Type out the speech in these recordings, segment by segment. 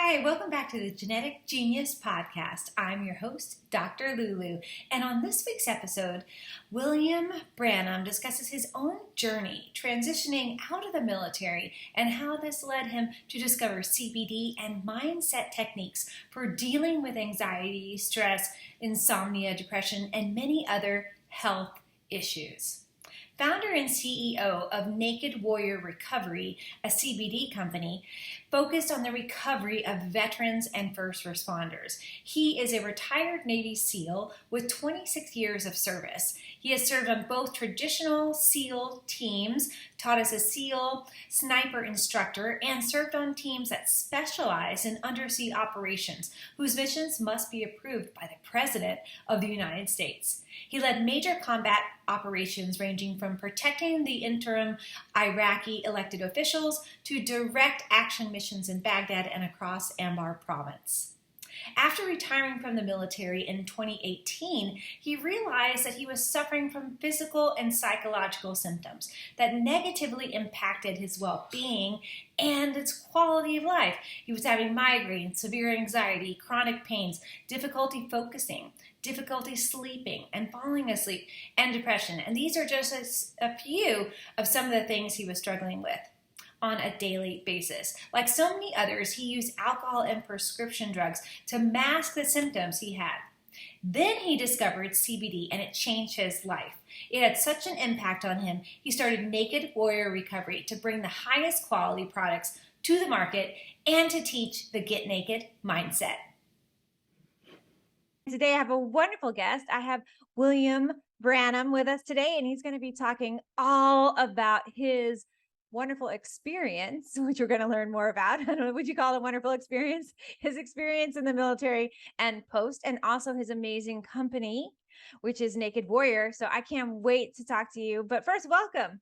Hi, welcome back to the Genetic Genius Podcast. I'm your host, Dr. Lulu, and on this week's episode, William Branum discusses his own journey transitioning out of the military and how this led him to discover CBD and mindset techniques for dealing with anxiety, stress, insomnia, depression, and many other health issues. Founder and CEO of Naked Warrior Recovery, a CBD company, focused on the recovery of veterans and first responders. He is a retired Navy SEAL with 26 years of service. He has served on both traditional SEAL teams, taught as a SEAL Sniper Instructor, and served on teams that specialize in undersea operations, whose missions must be approved by the President of the United States. He led major combat operations ranging from protecting the interim Iraqi elected officials to direct action missions in Baghdad and across Ambar province. After retiring from the military in 2018, he realized that he was suffering from physical and psychological symptoms that negatively impacted his well-being and its quality of life. He was having migraines, severe anxiety, chronic pains, difficulty focusing, difficulty sleeping and falling asleep, and depression. And these are just a few of some of the things he was struggling with on a daily basis. Like so many others, he used alcohol and prescription drugs to mask the symptoms he had. Then he discovered CBD and it changed his life. It had such an impact on him, he started Naked Warrior Recovery to bring the highest quality products to the market and to teach the Get Naked mindset. Today I have a wonderful guest. I have William Branum with us today, and he's going to be talking all about his wonderful experience, which we're going to learn more about. I don't know, would you call it a wonderful experience? His experience in the military and post, and also his amazing company, which is Naked Warrior. So I can't wait to talk to you. But first, welcome.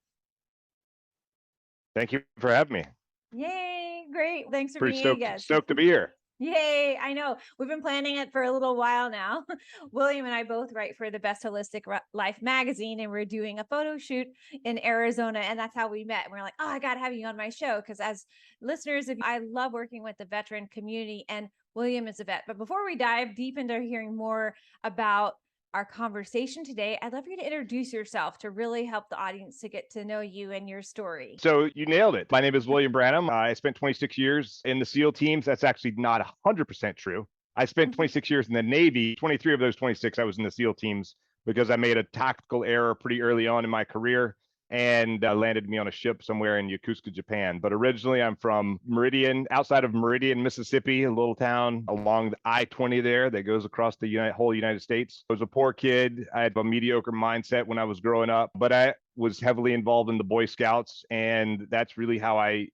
Thank you for having me. Yay, great. Thanks for Pretty being a guest. stoked to be here. Yay, I know. We've been planning it for a little while now. William and I both write for the Best Holistic Life magazine, and we're doing a photo shoot in Arizona, and that's how we met. And we're like, oh, I got to have you on my show, because as listeners, I love working with the veteran community, and William is a vet. But before we dive deep into hearing more about our conversation today, I'd love for you to introduce yourself to really help the audience to get to know you and your story. So you nailed it. My name is William Branum. I spent 26 years in the SEAL teams. That's actually not 100% true. I spent 26 years in the Navy. 23 of those 26, I was in the SEAL teams because I made a tactical error pretty early on in my career and landed me on a ship somewhere in Yokosuka, Japan. But originally I'm from Meridian, outside of Meridian, Mississippi, a little town along the I-20 there that goes across the whole United States. I was a poor kid. I had a mediocre mindset when I was growing up, but I was heavily involved in the Boy Scouts, and that's really how I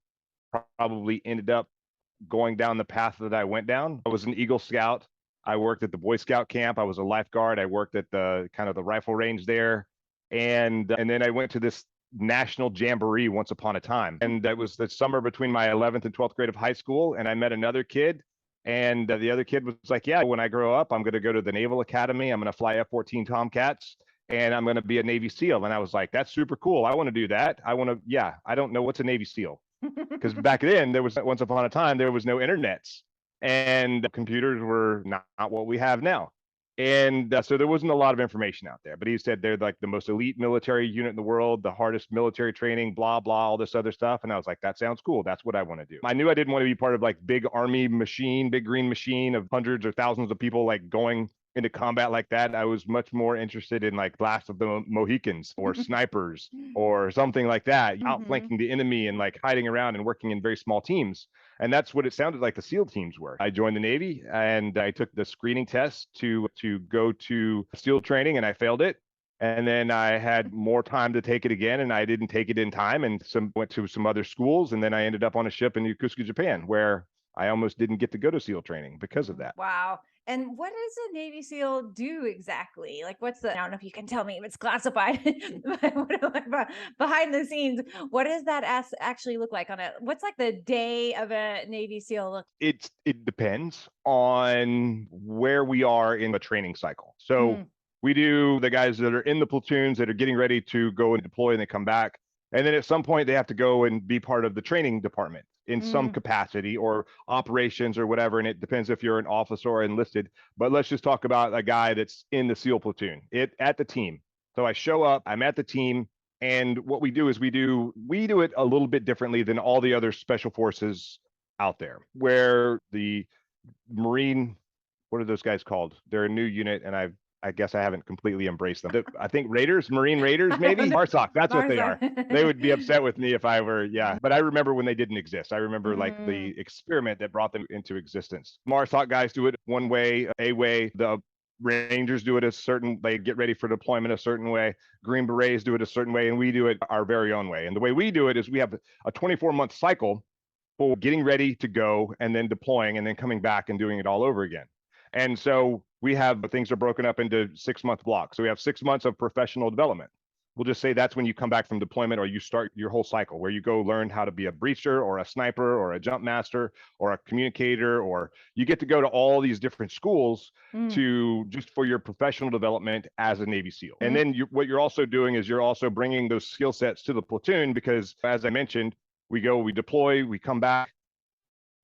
probably ended up going down the path that I went down. I was an Eagle Scout. I worked at the Boy Scout camp. I was a lifeguard. I worked at the kind of the rifle range there. And then I went to this national jamboree once upon a time. And that was the summer between my 11th and 12th grade of high school. And I met another kid. And the other kid was like, yeah, when I grow up, I'm going to go to the Naval Academy. I'm going to fly F-14 Tomcats. And I'm going to be a Navy SEAL. And I was like, that's super cool. I want to do that. I don't know what's a Navy SEAL. Because back then, once upon a time, there was no internets. And computers were not what we have now. And so there wasn't a lot of information out there, but he said they're like the most elite military unit in the world, the hardest military training, blah, blah, all this other stuff. And I was like, that sounds cool. That's what I want to do. I knew I didn't want to be part of like big army machine, big green machine of hundreds or thousands of people like going into combat like that. I was much more interested in like Blast of the Mohicans or snipers or something like that, outflanking the enemy and like hiding around and working in very small teams. And that's what it sounded like the SEAL teams were. I joined the Navy and I took the screening test to go to SEAL training, and I failed it. And then I had more time to take it again, and I didn't take it in time, and went to some other schools. And then I ended up on a ship in Yokosuka, Japan, where I almost didn't get to go to SEAL training because of that. Wow. And what does a Navy SEAL do exactly? Like, I don't know if you can tell me if it's classified, but behind the scenes, what does that actually look like what's like the day of a Navy SEAL look? It depends on where we are in the training cycle. So we do the guys that are in the platoons that are getting ready to go and deploy, and they come back. And then at some point they have to go and be part of the training department. in some capacity or operations or whatever. And it depends if you're an officer or enlisted. But let's just talk about a guy that's in the SEAL platoon at the team. So I show up, I'm at the team. And what we do is we do it a little bit differently than all the other special forces out there, where the Marine, what are those guys called? They're a new unit, and I guess I haven't completely embraced them. I think Marine Raiders, maybe? MARSOC, that's what they are. They would be upset with me if I were, yeah. But I remember when they didn't exist. I remember like the experiment that brought them into existence. MARSOC guys do it one way, a way. The Rangers do it a certain, they get ready for deployment a certain way. Green Berets do it a certain way, and we do it our very own way. And the way we do it is we have a 24-month cycle for getting ready to go and then deploying and then coming back and doing it all over again. And so we have things are broken up into 6-month blocks. So we have 6 months of professional development. We'll just say that's when you come back from deployment or you start your whole cycle where you go learn how to be a breacher or a sniper or a jump master or a communicator, or you get to go to all these different schools to just for your professional development as a Navy SEAL. And then what you're also doing is you're also bringing those skill sets to the platoon because, as I mentioned, we deploy, we come back,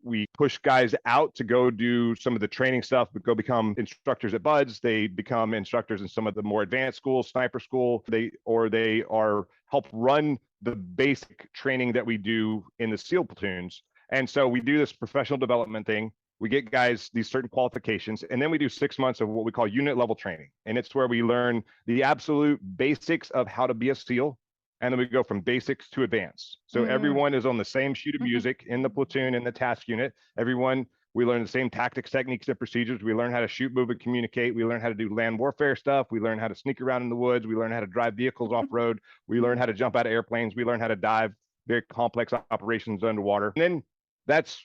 we push guys out to go do some of the training stuff, but go become instructors at BUDS. They become instructors in some of the more advanced schools, sniper school. They are help run the basic training that we do in the SEAL platoons. And so we do this professional development thing. We get guys these certain qualifications, and then we do 6 months of what we call unit level training. And it's where we learn the absolute basics of how to be a SEAL. And then we go from basics to advanced. So everyone is on the same sheet of music in the platoon, in the task unit. We learn the same tactics, techniques, and procedures. We learn how to shoot, move, and communicate. We learn how to do land warfare stuff. We learn how to sneak around in the woods. We learn how to drive vehicles off-road. We learn how to jump out of airplanes. We learn how to dive, very complex operations underwater. And then that's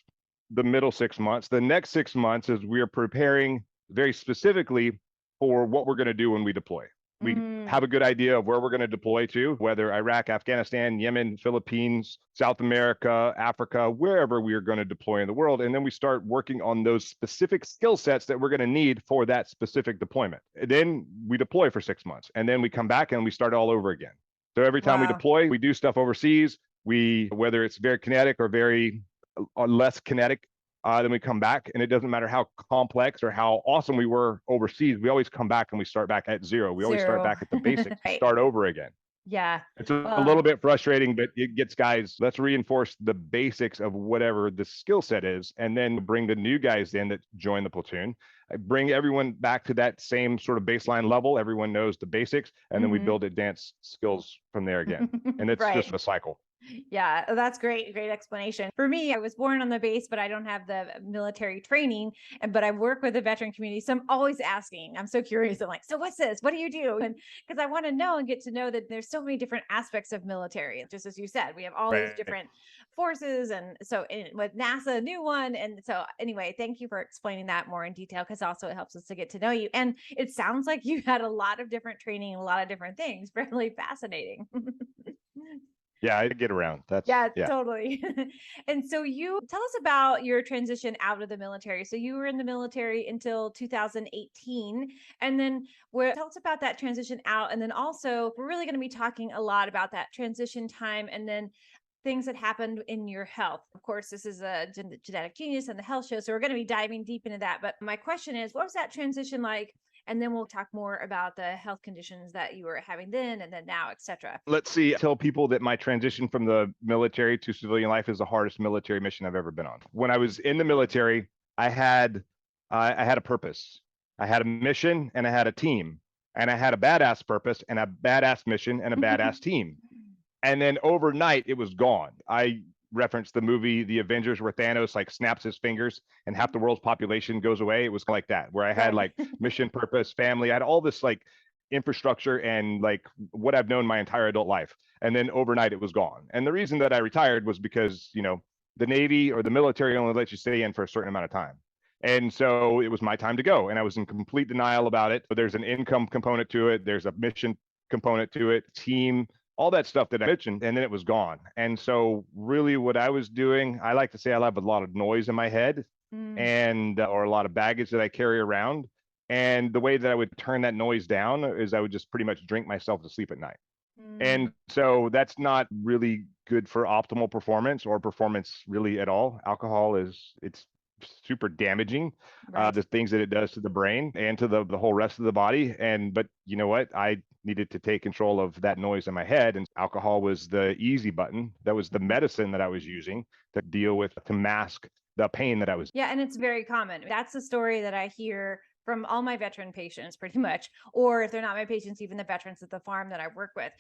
the middle 6 months. The next 6 months is we are preparing very specifically for what we're going to do when we deploy. We have a good idea of where we're going to deploy to, whether Iraq, Afghanistan, Yemen, Philippines, South America, Africa, wherever we are going to deploy in the world. And then we start working on those specific skill sets that we're going to need for that specific deployment. And then we deploy for 6 months, and then we come back and we start all over again. So every time we deploy, we do stuff overseas. Whether it's very kinetic or very less kinetic, then we come back, and it doesn't matter how complex or how awesome we were overseas. We always come back and we start back at zero. We always start back at the basics, start over again. Yeah. It's a little bit frustrating, but it gets guys, let's reinforce the basics of whatever the skill set is, and then bring the new guys in that join the platoon. Bring everyone back to that same sort of baseline level. Everyone knows the basics, and then we build advanced skills from there again. And it's just a cycle. Yeah, that's great. Great explanation. For me, I was born on the base, but I don't have the military training. But I work with the veteran community. So I'm always asking. I'm so curious. I'm like, so what's this? What do you do? And because I want to know and get to know that there's so many different aspects of military. Just as you said, we have all these different forces. And so with NASA, a new one. And so anyway, thank you for explaining that more in detail, because also it helps us to get to know you. And it sounds like you had a lot of different training, a lot of different things. Really fascinating. Yeah, I get around. Yeah, totally. And so you tell us about your transition out of the military. So you were in the military until 2018. And then tell us about that transition out. And then also, we're really going to be talking a lot about that transition time and then things that happened in your health. Of course, this is a Genetic Genius and the health show. So we're going to be diving deep into that. But my question is, what was that transition like? And then we'll talk more about the health conditions that you were having then and then now, et cetera. Let's see. Tell people that my transition from the military to civilian life is the hardest military mission I've ever been on. When I was in the military, I had a purpose. I had a mission and I had a team. And I had a badass purpose and a badass mission and a badass team. And then overnight, it was gone. I referenced the movie The Avengers, where Thanos like snaps his fingers and half the world's population goes away. It was like that, where I had like mission, purpose, family. I had all this like infrastructure and like what I've known my entire adult life. And then overnight it was gone. And the reason that I retired was because, the Navy or the military only lets you stay in for a certain amount of time. And so it was my time to go. And I was in complete denial about it. But there's an income component to it. There's a mission component to it, team, all that stuff that I mentioned, and then it was gone. And so really what I was doing, I like to say I have a lot of noise in my head and or a lot of baggage that I carry around. And the way that I would turn that noise down is I would just pretty much drink myself to sleep at night. And so that's not really good for optimal performance or performance really at all. Alcohol it's super damaging, Right. the things that it does to the brain and to the whole rest of the body. But you know what? I needed to take control of that noise in my head, and alcohol was the easy button. That was the medicine that I was using to deal with, to mask the pain that I was. Yeah, and it's very common. That's the story that I hear from all my veteran patients pretty much, or if they're not my patients, even the veterans at the farm that I work with.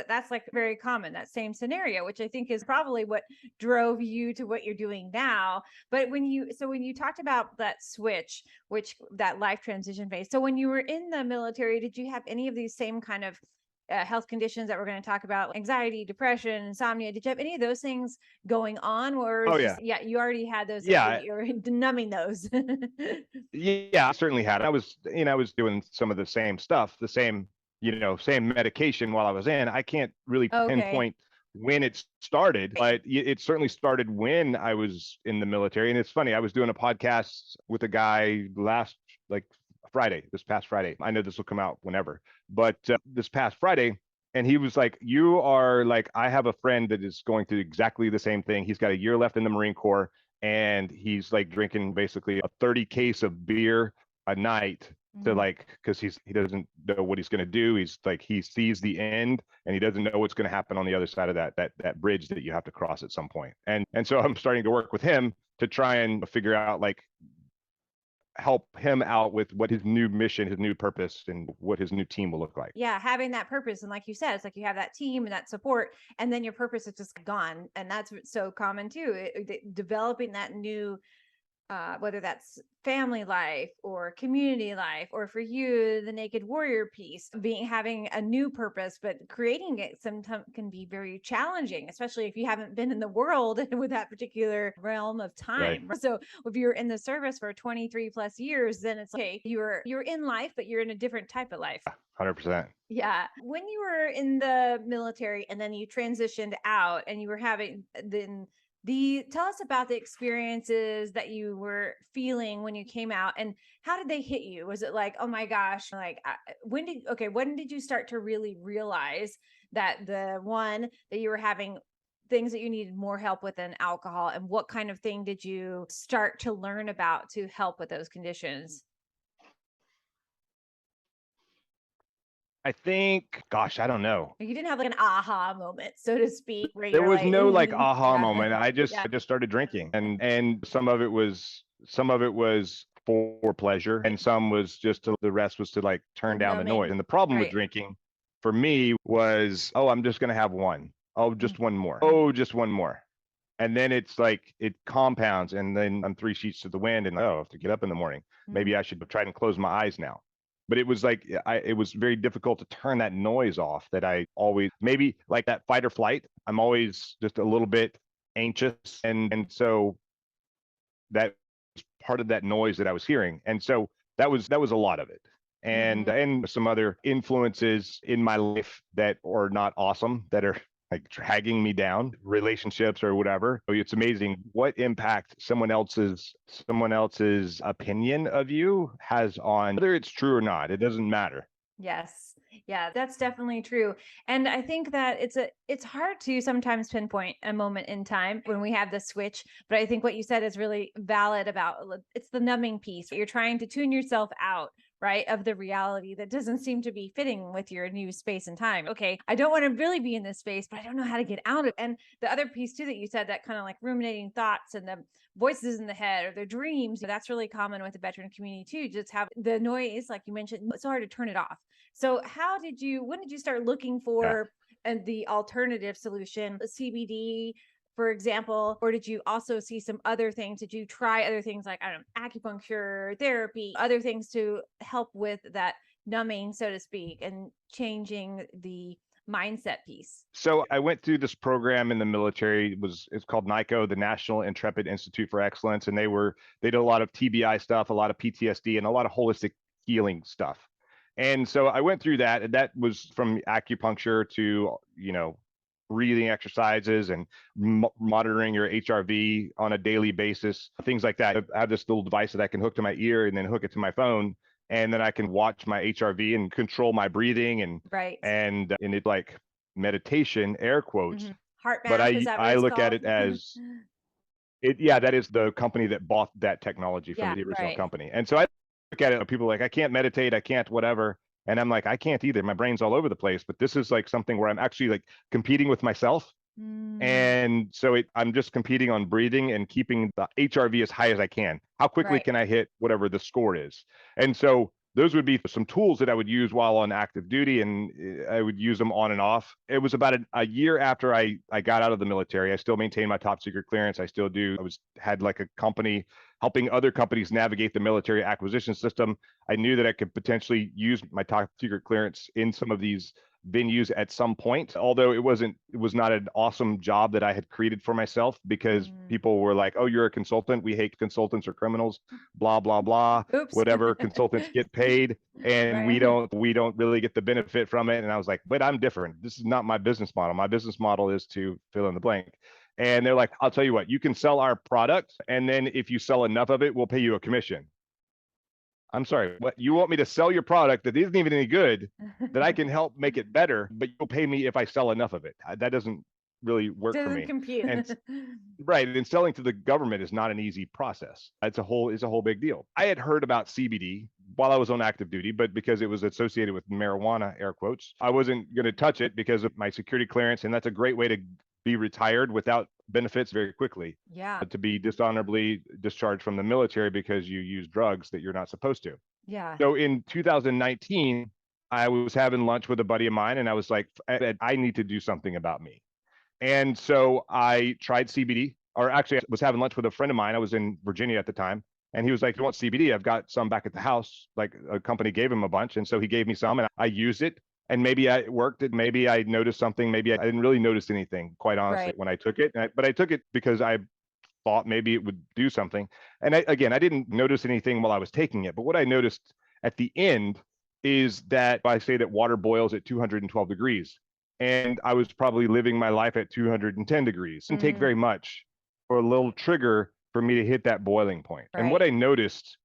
That's like very common, that same scenario, which I think is probably what drove you to what you're doing now. But when you talked about that switch, which that life transition phase, so when you were in the military, did you have any of these same kind of health conditions that we're going to talk about, anxiety, depression, insomnia? Did you have any of those things going on, or Oh is yeah. just, yeah, you already had those, Yeah, you're numbing those? yeah, I certainly had. I was doing some of the same stuff, the same, same medication while I was in. I can't really Okay. pinpoint when it started, but it certainly started when I was in the military. And it's funny, I was doing a podcast with a guy like this past Friday. I know this will come out whenever, but this past Friday, and he was like, "You are like, I have a friend that is going through exactly the same thing. He's got a year left in the Marine Corps, and he's like drinking basically a 30 case of beer a night to like, because he doesn't know what he's going to do. He's like, he sees the end and he doesn't know what's going to happen on the other side of that bridge that you have to cross at some point. And so I'm starting to work with him to try and figure out, like, help him out with what his new mission, his new purpose, and what his new team will look like. Yeah, having that purpose. And like you said, it's like you have that team and that support, and then your purpose is just gone. And that's so common too. Developing that new, whether that's family life or community life, or for you, the naked warrior piece, having a new purpose, but creating it sometimes can be very challenging, especially if you haven't been in the world with that particular realm of time. Right. So if you're in the service for 23 plus years, then it's like, okay, you're in life, but you're in a different type of life. 100%. Yeah. When you were in the military and then you transitioned out and you were having tell us about the experiences that you were feeling when you came out, and how did they hit you? Was it like, oh my gosh, like when did you start to really realize that you were having things that you needed more help with than alcohol, and what kind of thing did you start to learn about to help with those conditions? I think, gosh, I don't know. You didn't have like an aha moment, so to speak, where There you're was like, no like aha yeah, moment. I just yeah, I just started drinking, and some of it was for pleasure, and some was just the rest was to like turn down the noise. numbing, And the problem with right? drinking for me was, oh, I'm just gonna have one. Oh, just one more. Oh, just one more. And then it's like it compounds, and then I'm three sheets to the wind, and oh, I have to get up in the morning. Maybe I should try and close my eyes now. But it was like it was very difficult to turn that noise off. That I always, maybe like that fight or flight. I'm always just a little bit anxious, and so that was part of that noise that I was hearing. And so that was a lot of it. And some other influences in my life that are not awesome, that are like dragging me down, relationships or whatever. It's amazing what impact someone else's opinion of you has on whether it's true or not. It doesn't matter. Yes. Yeah, that's definitely true. And I think that it's hard to sometimes pinpoint a moment in time when we have the switch, but I think what you said is really valid about it's the numbing piece. You're trying to tune yourself out, right, of the reality that doesn't seem to be fitting with your new space and time. Okay, I don't want to really be in this space, but I don't know how to get out of it. And the other piece too that you said, that kind of like ruminating thoughts and the voices in the head or their dreams, that's really common with the veteran community too. Just have the noise, like you mentioned, it's so hard to turn it off. So when did you start looking Yeah. for the alternative solution, CBD, for example, or did you also see some other things? Did you try other things like, I don't know, acupuncture, therapy, other things to help with that numbing, so to speak, and changing the mindset piece? So I went through this program in the military. It's called NICO, the National Intrepid Institute for Excellence, and they did a lot of TBI stuff, a lot of PTSD, and a lot of holistic healing stuff. And so I went through that, and that was from acupuncture to breathing exercises and monitoring your HRV on a daily basis, things like that. I have this little device that I can hook to my ear and then hook it to my phone, and then I can watch my HRV and control my breathing, Right. and it like meditation, air quotes, Heart but math, is that what I it's look at called? it as yeah, that is the company that bought that technology from Yeah, the original right. company. And so I look at it, people are like, I can't meditate, I can't whatever. And I'm like, I can't either. My brain's all over the place, but this is like something where I'm actually like competing with myself. And so I'm just competing on breathing and keeping the HRV as high as I can. How quickly Right. can I hit whatever the score is? And so those would be some tools that I would use while on active duty, and I would use them on and off. It was about a year after I got out of the military. I still maintain my top secret clearance. I still do. Had like a company helping other companies navigate the military acquisition system. I knew that I could potentially use my top secret clearance in some of these venues at some point, although it was not an awesome job that I had created for myself, because people were like, oh, you're a consultant, we hate consultants or criminals, blah blah blah. Oops. Whatever, consultants get paid and we Right. don't really get the benefit from it. And I was like, but I'm different, this is not my business model. My business model is to fill in the blank. And they're like, I'll tell you what, you can sell our product, and then if you sell enough of it, we'll pay you a commission. I'm sorry, what, you want me to sell your product that isn't even any good, that I can help make it better, but you'll pay me if I sell enough of it? That doesn't really work for Doesn't me. compute. And right, and selling to the government is not an easy process. It's a whole big deal. I had heard about CBD while I was on active duty, but because it was associated with marijuana, air quotes, I wasn't going to touch it because of my security clearance, and that's a great way to be retired without benefits very quickly. Yeah. To be dishonorably discharged from the military because you use drugs that you're not supposed to. Yeah. So in 2019, I was having lunch with a buddy of mine, and I was like, I need to do something about me. And so I tried CBD, or actually I was having lunch with a friend of mine. I was in Virginia at the time. And he was like, you want CBD? I've got some back at the house. Like, a company gave him a bunch. And so he gave me some, and I used it. And maybe it worked. Maybe I noticed something. Maybe I didn't really notice anything, quite honestly, Right. when I took it. But I took it because I thought maybe it would do something. And I didn't notice anything while I was taking it. But what I noticed at the end is that I say that water boils at 212 degrees. And I was probably living my life at 210 degrees. It didn't take very much for a little trigger for me to hit that boiling point. And what I noticed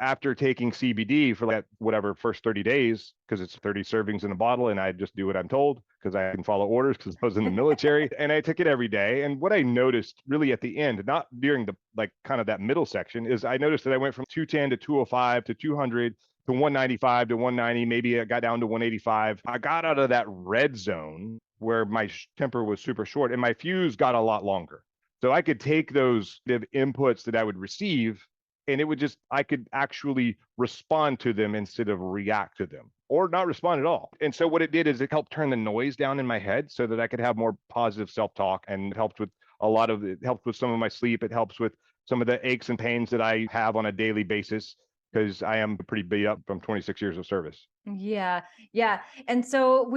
after taking CBD for like whatever first 30 days, because it's 30 servings in a bottle, and I just do what I'm told because I can follow orders because I was in the military, and I took it every day. And what I noticed really at the end, not during the like kind of that middle section, is I noticed that I went from 210 to 205 to 200 to 195 to 190. Maybe I got down to 185. I got out of that red zone where my temper was super short, and my fuse got a lot longer. So I could take those inputs that I would receive, and it would just, I could actually respond to them instead of react to them, or not respond at all. And so what it did is it helped turn the noise down in my head so that I could have more positive self-talk, and it helped with it helped with some of my sleep. It helps with some of the aches and pains that I have on a daily basis, because I am pretty beat up from 26 years of service. Yeah. Yeah. And so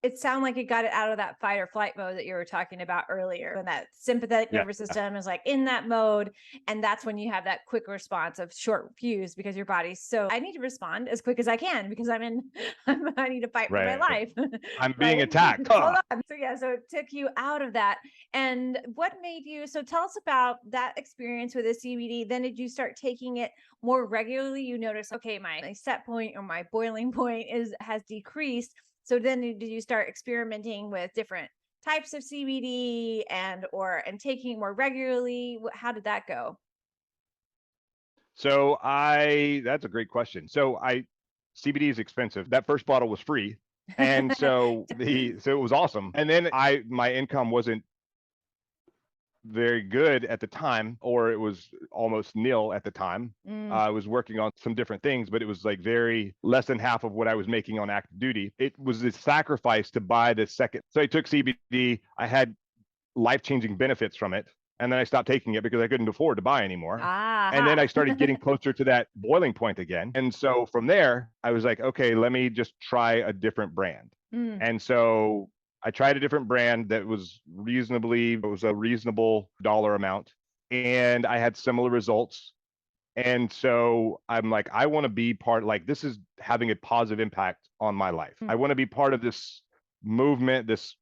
it sounded like it got it out of that fight or flight mode that you were talking about earlier. And that sympathetic nervous system is like in that mode. And that's when you have that quick response of short fuse, because your body's so, I need to respond as quick as I can because I need to fight for my life. I'm being attacked. Hold on. So yeah, so it took you out of that. And what made you, so tell us about that experience with the CBD. Then did you start taking it more regularly? You notice, okay, my set point or my boiling point has decreased. So then did you start experimenting with different types of CBD and taking more regularly? How did that go? So that's a great question. So CBD is expensive. That first bottle was free. And so it was awesome. And then my income wasn't very good at the time, or it was almost nil at the time. I was working on some different things, but it was like very less than half of what I was making on active duty. It was a sacrifice to buy the second. So I took CBD. I had life-changing benefits from it. And then I stopped taking it because I couldn't afford to buy anymore. And then I started getting closer to that boiling point again. And so from there, I was like, okay, let me just try a different brand. And so I tried a different brand that was a reasonable dollar amount, and I had similar results. And so I'm like, I want to be part, like, this is having a positive impact on my life. I want to be part of this movement, this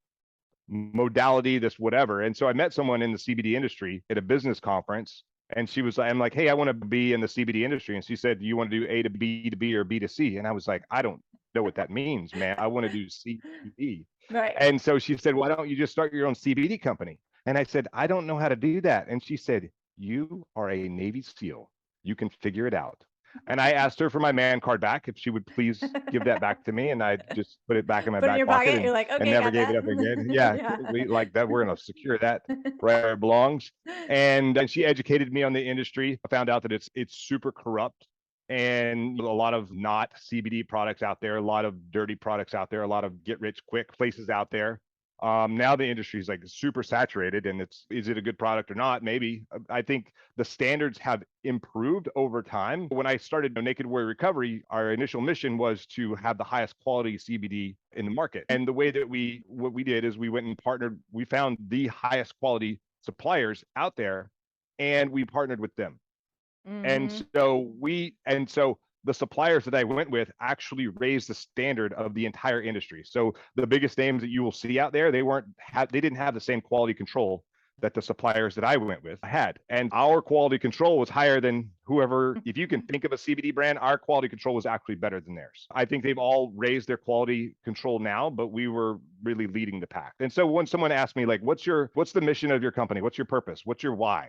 modality, this whatever. And so I met someone in the CBD industry at a business conference, and I'm like, hey, I want to be in the CBD industry. And she said, do you want to do A to B to B or B to C? And I was like, I don't know what that means, man. I want to do CBD. Right. And so she said, why don't you just start your own CBD company? And I said, I don't know how to do that. And she said, you are a Navy SEAL. You can figure it out. And I asked her for my man card back, if she would please give that back to me. And I just put it back in my Put it in back your pocket pocket. You're like, and okay, never got gave that. it up again. Yeah, Yeah. we like that. We're going to secure that right where it belongs. And she educated me on the industry. I found out that it's super corrupt, and a lot of not CBD products out there, a lot of dirty products out there, a lot of get rich quick places out there. Now the industry is like super saturated, and is it a good product or not? Maybe. I think the standards have improved over time. When I started Naked Warrior Recovery, our initial mission was to have the highest quality CBD in the market. And the way that what we did is we went and partnered, we found the highest quality suppliers out there, and we partnered with them. And so the suppliers that I went with actually raised the standard of the entire industry. So the biggest names that you will see out there, they didn't have the same quality control that the suppliers that I went with had. And our quality control was higher than whoever, if you can think of a CBD brand, our quality control was actually better than theirs. I think they've all raised their quality control now, but we were really leading the pack. And so when someone asked me, like, what's the mission of your company? What's your purpose? What's your why?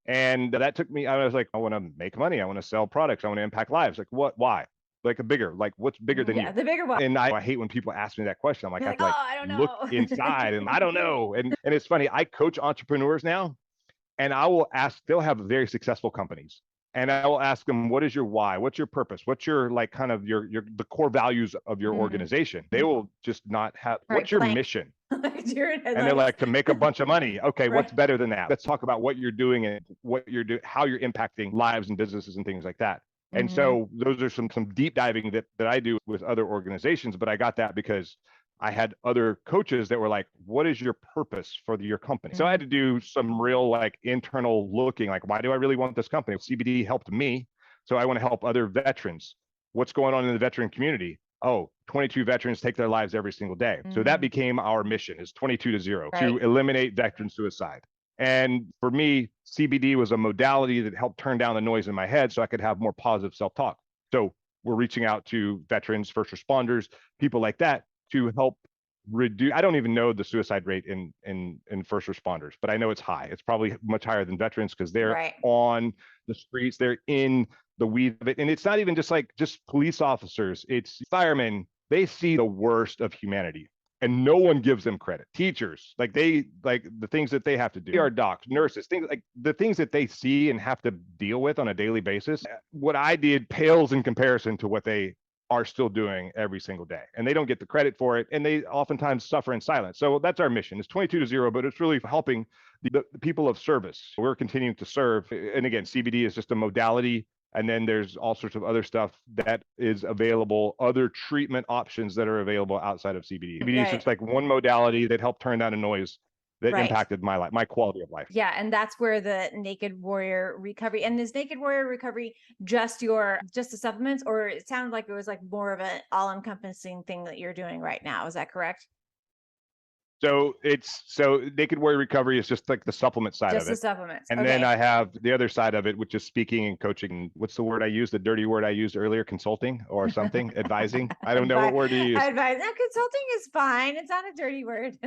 And that took me, I was like, I want to make money. I want to sell products. I want to impact lives. Like, why? Like what's bigger than you? Yeah, the bigger one. And I hate when people ask me that question. I'm like, You're I have to I don't look know. inside and I don't know. And it's funny, I coach entrepreneurs now, and they'll have very successful companies. And I will ask them, what is your why? What's your purpose? What's your, like, kind of the core values of your organization? They will just not have, what's your mission? And they're like, to make a bunch of money. Okay, what's better than that? Let's talk about what you're doing and how you're impacting lives and businesses and things like that. And so those are some deep diving that I do with other organizations, but I got that because I had other coaches that were like, what is your purpose for your company? So I had to do some real, like, internal looking, like, why do I really want this company? CBD helped me, so I want to help other veterans. What's going on in the veteran community? Oh, 22 veterans take their lives every single day. So that became our mission, is 22-0, to eliminate veteran suicide. And for me, CBD was a modality that helped turn down the noise in my head so I could have more positive self-talk. So we're reaching out to veterans, first responders, people like that, to help reduce. I don't even know the suicide rate in first responders, but I know it's high. It's probably much higher than veterans because they're on the streets, they're in the weeds of it. And it's not even just police officers, it's firemen. They see the worst of humanity and no one gives them credit. Teachers, like the things that they have to do. They are docs, nurses, things like the things that they see and have to deal with on a daily basis. What I did pales in comparison to what they are still doing every single day, and they don't get the credit for it, and they oftentimes suffer in silence. So that's our mission. It's 22-0, but it's really helping the people of service. We're continuing to serve, and again, CBD is just a modality, and then there's all sorts of other stuff that is available, other treatment options that are available outside of CBD. CBD is just like one modality that helped turn down a noise that impacted my life, my quality of life. Yeah. And that's where the Naked Warrior Recovery, and is Naked Warrior Recovery just the supplements, or it sounded like it was like more of an all-encompassing thing that you're doing right now. Is that correct? So Naked Warrior Recovery is just like the supplement side of it. Just the supplements. And then I have the other side of it, which is speaking and coaching. What's the word I used? The dirty word I used earlier, consulting or something, advising. I don't know what word to use. Advise. No, consulting is fine. It's not a dirty word.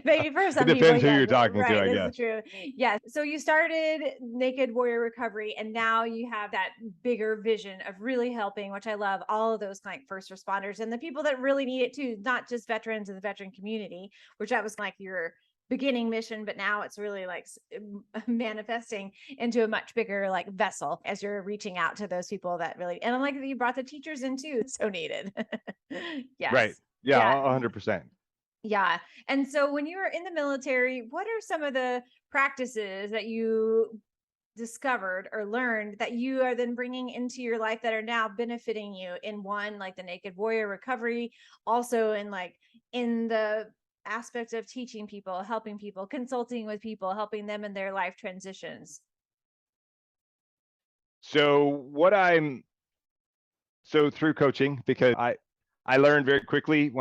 Maybe for some people. It depends who you're talking to, I guess. True. Yeah. So you started Naked Warrior Recovery, and now you have that bigger vision of really helping, which I love, all of those like first responders and the people that really need it too, not just veterans in the veteran community, which that was like your beginning mission, but now it's really like manifesting into a much bigger like vessel as you're reaching out to those people that really, and I'm like, you brought the teachers in too, so needed. Yes. Right. Yeah, 100%. Yeah. And so when you were in the military, what are some of the practices that you discovered or learned that you are then bringing into your life that are now benefiting you in one, like the Naked Warrior Recovery, also in the aspect of teaching people, helping people, consulting with people, helping them in their life transitions? So through coaching, because I learned very quickly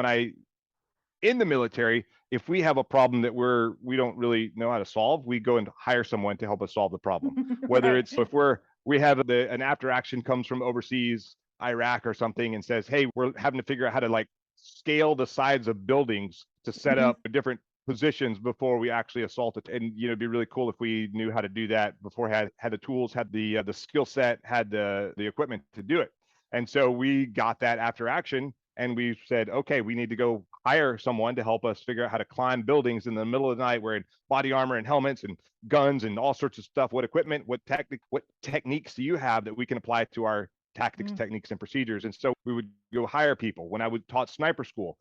in the military, if we have a problem that we don't really know how to solve, we go and hire someone to help us solve the problem. Whether it's if we have an after action comes from overseas, Iraq or something, and says, hey, we're having to figure out how to scale the sides of buildings to set up different positions before we actually assault it. And it'd be really cool if we knew how to do that before, had the tools, had the skill set, had the equipment to do it. And so we got that after action, and we said, okay, we need to go hire someone to help us figure out how to climb buildings in the middle of the night wearing body armor and helmets and guns and all sorts of stuff. What equipment, what techniques do you have that we can apply to our tactics, techniques, and procedures? And so we would go hire people. When I would taught sniper school,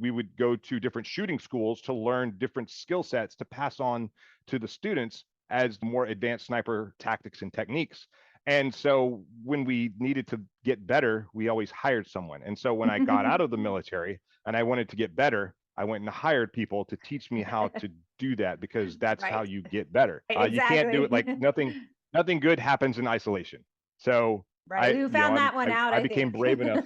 we would go to different shooting schools to learn different skill sets to pass on to the students as more advanced sniper tactics and techniques. And so when we needed to get better, we always hired someone. And so when I got out of the military and I wanted to get better, I went and hired people to teach me how to do that, because that's how you get better. Exactly. You can't do it like nothing good happens in isolation. So you found that one out. I became brave enough.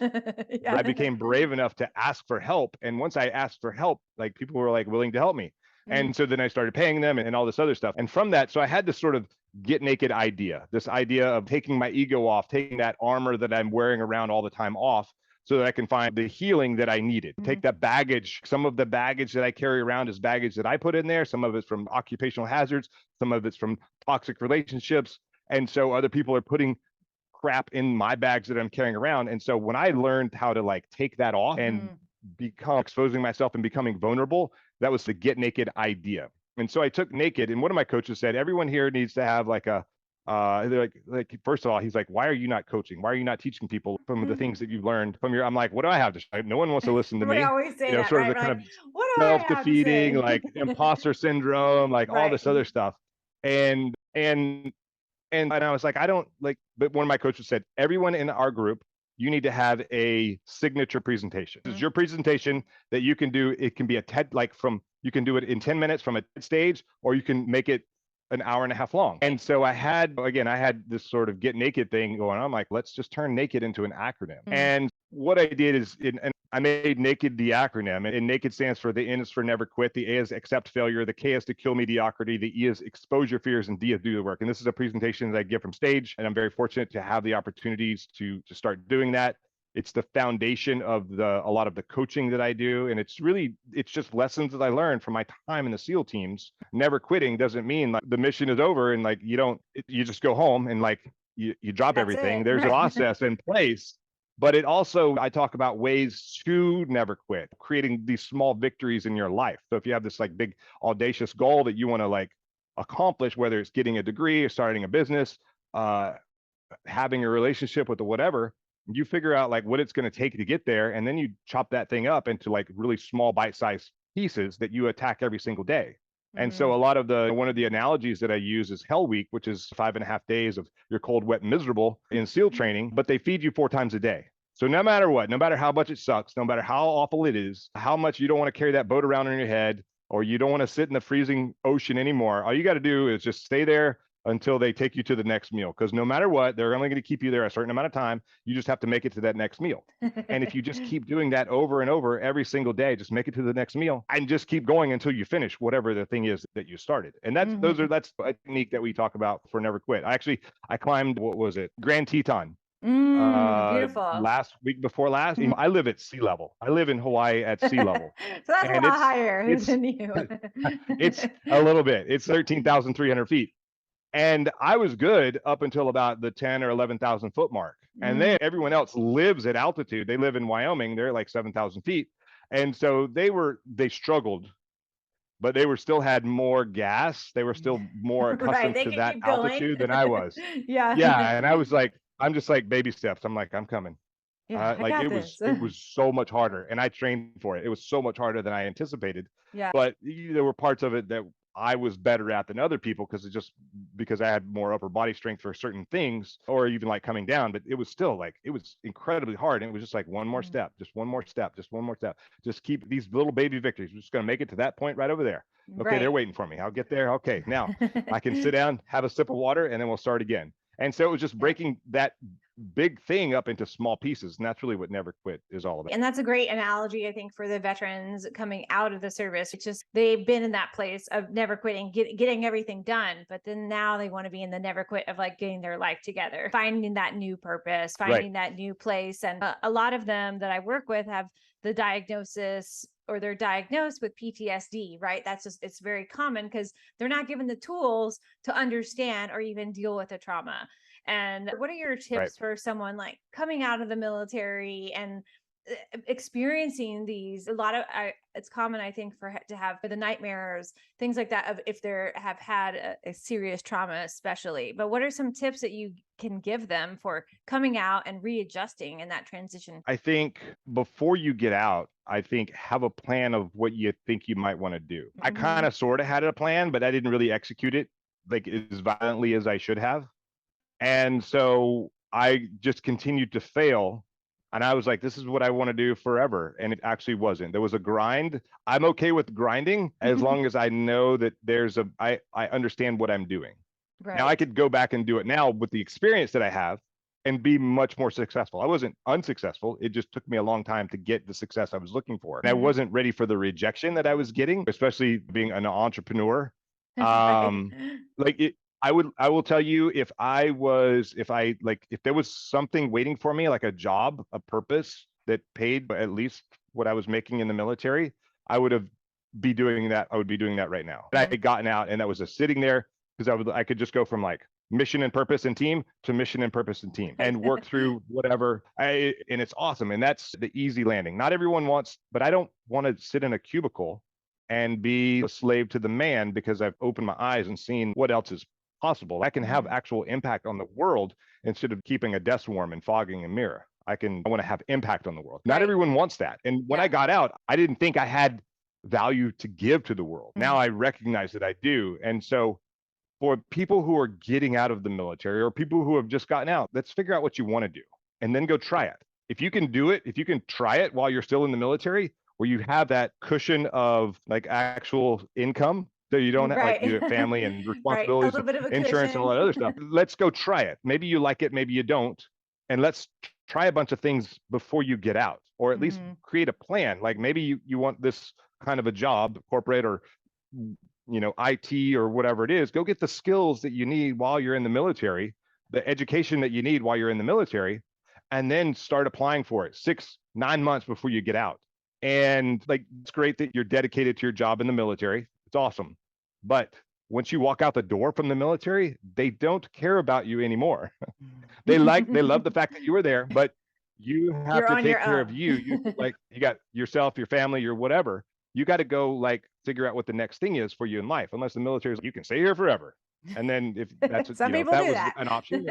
I became brave enough to ask for help. And once I asked for help, like people were like willing to help me. And so then I started paying them and all this other stuff. And from that, so I had this sort of get naked idea, this idea of taking my ego off, taking that armor that I'm wearing around all the time off, so that I can find the healing that I needed. Take that baggage. Some of the baggage that I carry around is baggage that I put in there. Some of it's from occupational hazards. Some of it's from toxic relationships. And so other people are putting crap in my bags that I'm carrying around. And so when I learned how to like take that off and become exposing myself and becoming vulnerable, that was the get naked idea. And so I took naked, and one of my coaches said, everyone here needs to have like a, like, first of all, he's like, why are you not coaching? Why are you not teaching people from the things that you've learned from I'm like, what do I have to show? No one wants to listen to me. We always say that, sort right? of the kind of what do self-defeating, like imposter syndrome, like all this other stuff. And I was like, I don't like, but one of my coaches said, everyone in our group, you need to have a signature presentation. This is your presentation that you can do. It can be a TED, you can do it in 10 minutes from a TED stage, or you can make it an hour and a half long. And so I had this sort of get naked thing going on. I'm like, let's just turn naked into an acronym. And what I did is, and I made naked the acronym, and naked stands for, the N is for never quit, the A is accept failure, the K is to kill mediocrity, the E is expose your fears, and D is do the work. And this is a presentation that I give from stage, and I'm very fortunate to have the opportunities to start doing that. It's the foundation of a lot of the coaching that I do. And it's just lessons that I learned from my time in the SEAL teams. Never quitting doesn't mean like the mission is over and like you just go home and like you drop everything. There's a process in place. But it also, I talk about ways to never quit, creating these small victories in your life. So if you have this like big audacious goal that you want to like accomplish, whether it's getting a degree or starting a business, having a relationship with whatever, you figure out like what it's going to take to get there. And then you chop that thing up into like really small bite-sized pieces that you attack every single day. And so a lot of one of the analogies that I use is Hell Week, which is 5.5 days of you're cold, wet, and miserable in SEAL training, but they feed you 4 times a day. So no matter what, no matter how much it sucks, no matter how awful it is, how much you don't want to carry that boat around in your head, or you don't want to sit in the freezing ocean anymore, all you got to do is just stay there until they take you to the next meal. Because no matter what, they're only going to keep you there a certain amount of time. You just have to make it to that next meal. And if you just keep doing that over and over every single day, just make it to the next meal and just keep going until you finish whatever the thing is that you started. And that's a technique that we talk about for never quit. I climbed, what was it? Grand Teton. Beautiful. Last week before last. I live at sea level. I live in Hawaii at sea level. So that's a lot higher than you. It's a little bit. It's 13,300 feet. And I was good up until about the 10 or 11,000 foot mark. And then everyone else lives at altitude. They live in Wyoming. They're like 7,000 feet. And so they struggled, but they still had more gas. They were still more accustomed to that altitude than I was. Yeah. And I was like, I'm just like baby steps. I'm like, I'm coming. It was so much harder. And I trained for it. It was so much harder than I anticipated. Yeah. But there were parts of it that I was better at than other people because I had more upper body strength for certain things, or even like coming down. But it was still like, it was incredibly hard. And it was just like one more step, just one more step, just one more step. Just keep these little baby victories. We're just going to make it to that point right over there. Okay, they're waiting for me. I'll get there. Okay, now I can sit down, have a sip of water, and then we'll start again. And so it was just breaking that big thing up into small pieces. And that's really what Never Quit is all about. And that's a great analogy, I think, for the veterans coming out of the service. It's just they've been in that place of never quitting, getting everything done. But then now they want to be in the never quit of like getting their life together, finding that new purpose, finding that new place. And a lot of them that I work with have the diagnosis, or they're diagnosed with PTSD, right? That's just, it's very common because they're not given the tools to understand or even deal with the trauma. And what are your tips for someone like coming out of the military and experiencing these? A lot of it's common, I think, to have the nightmares, things like that, of if they have had a serious trauma, especially. But what are some tips that you can give them for coming out and readjusting in that transition? I think before you get out, I think have a plan of what you think you might want to do. I kind of sort of had a plan, but I didn't really execute it like as violently as I should have. And so I just continued to fail. And I was like, this is what I want to do forever. And it actually wasn't. There was a grind. I'm okay with grinding as long as I know that I understand what I'm doing. Right. Now I could go back and do it now with the experience that I have and be much more successful. I wasn't unsuccessful. It just took me a long time to get the success I was looking for. And I wasn't ready for the rejection that I was getting, especially being an entrepreneur. I will tell you, if there was something waiting for me, like a job, a purpose that paid at least what I was making in the military, I would be doing that right now. And I had gotten out, and that was just sitting there because I could just go from like mission and purpose and team to mission and purpose and team and work through whatever. And it's awesome. And that's the easy landing. Not everyone wants, but I don't want to sit in a cubicle and be a slave to the man because I've opened my eyes and seen what else is possible. I can have actual impact on the world instead of keeping a desk warm and fogging a mirror. I want to have impact on the world. Not everyone wants that. And when I got out, I didn't think I had value to give to the world. Now I recognize that I do. And so for people who are getting out of the military or people who have just gotten out, let's figure out what you want to do and then go try it. If you can do it, if you can try it while you're still in the military, where you have that cushion of like actual income, so you don't have like your family and responsibilities, insurance and all that other stuff. Let's go try it. Maybe you like it, maybe you don't. And let's try a bunch of things before you get out, or at least create a plan. Like maybe you want this kind of a job, corporate or, IT or whatever it is. Go get the skills that you need while you're in the military, the education that you need while you're in the military, and then start applying for it 6-9 months before you get out. And like, it's great that you're dedicated to your job in the military. It's awesome. But once you walk out the door from the military, they don't care about you anymore. They love the fact that you were there, but you have to take care of you. You got yourself, your family, your whatever. You got to go like figure out what the next thing is for you in life. Unless the military is like, you can stay here forever. And then if that's if that was an option,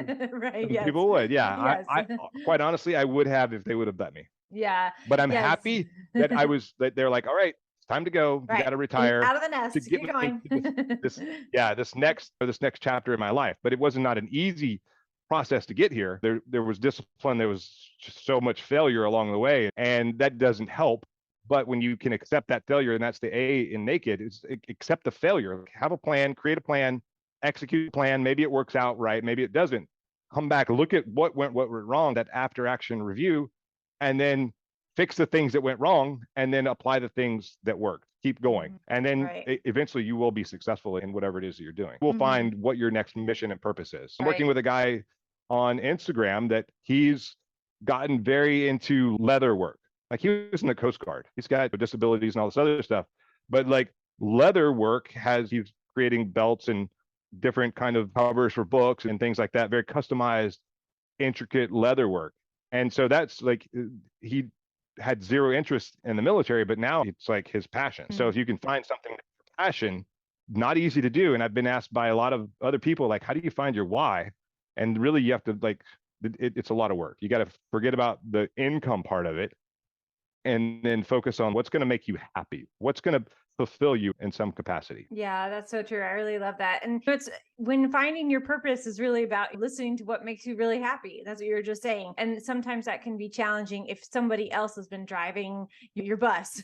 people would. Yeah. I quite honestly, I would have if they would have let me. Yeah. But I'm happy that that they're like, all right, it's time to go. You got to retire. Out of the nest. Keep going. this next chapter in my life. But it was not an easy process to get here. There was discipline. There was just so much failure along the way, and that doesn't help. But when you can accept that failure, and that's the A in Naked, is accept the failure. Have a plan, create a plan, execute a plan. Maybe it works out right. Maybe it doesn't. Come back, look at what went wrong, that after action review, and then fix the things that went wrong, and then apply the things that worked. Keep going. And then eventually you will be successful in whatever it is that you're doing. We'll find what your next mission and purpose is. I'm working with a guy on Instagram that he's gotten very into leather work. Like he was in the Coast Guard. He's got disabilities and all this other stuff. But like leather work he's creating belts and different kind of covers for books and things like that. Very customized, intricate leather work. And so that's like, he had zero interest in the military, but now it's like his passion. So if you can find something that's your passion, not easy to do. And I've been asked by a lot of other people, like, how do you find your why? And really you have to it's a lot of work. You got to forget about the income part of it and then focus on what's going to make you happy. What's going to fulfill you in some capacity. Yeah, that's so true. I really love that. And it's when finding your purpose is really about listening to what makes you really happy. That's what you were just saying. And sometimes that can be challenging if somebody else has been driving your bus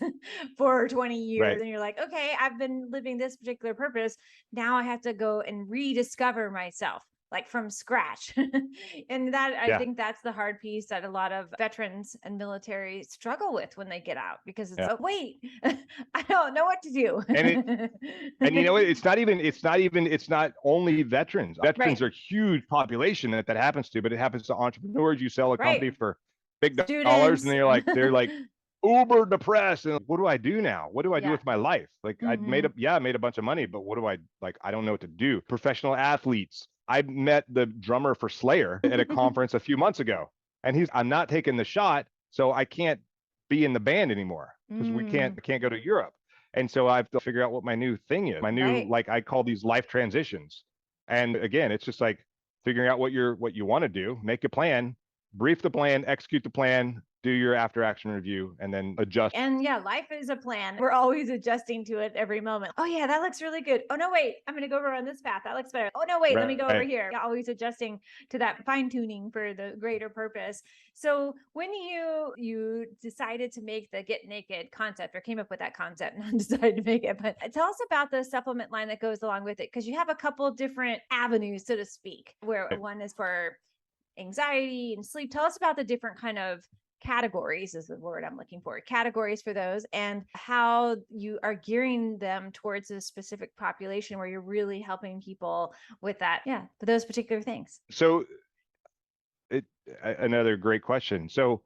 for 20 years and you're like, okay, I've been living this particular purpose. Now I have to go and rediscover myself. like from scratch. And that, I think that's the hard piece that a lot of veterans and military struggle with when they get out, because it's, oh, wait, I don't know what to do. And you know, it's not only veterans. Veterans Right. are a huge population that happens to, but it happens to entrepreneurs. You sell a company Right. for big dollars, Students. and they're like uber depressed. And what do I do now? What do I do with my life? Like I made a bunch of money, but what do I don't know what to do. Professional athletes. I met the drummer for Slayer at a conference a few months ago, and I'm not taking the shot, so I can't be in the band anymore because we can't go to Europe. And so I have to figure out what my new thing is. My new, like I call these life transitions. And again, it's just like figuring out what you want to do, make a plan, brief the plan, execute the plan, do your after action review, and then adjust. And yeah, life is a plan. We're always adjusting to it every moment. Oh yeah, that looks really good. Oh no, wait, I'm going to go over on this path. That looks better. Oh no, wait, let me go over here. Yeah, always adjusting to that fine tuning for the greater purpose. So when you decided to make the Get Naked concept, or came up with that concept and decided to make it, but tell us about the supplement line that goes along with it, because you have a couple different avenues, so to speak, where one is for anxiety and sleep. Tell us about the different kind of categories, is the word I'm looking for, categories for those, and how you are gearing them towards a specific population where you're really helping people with that. Yeah, for those particular things. So another great question. So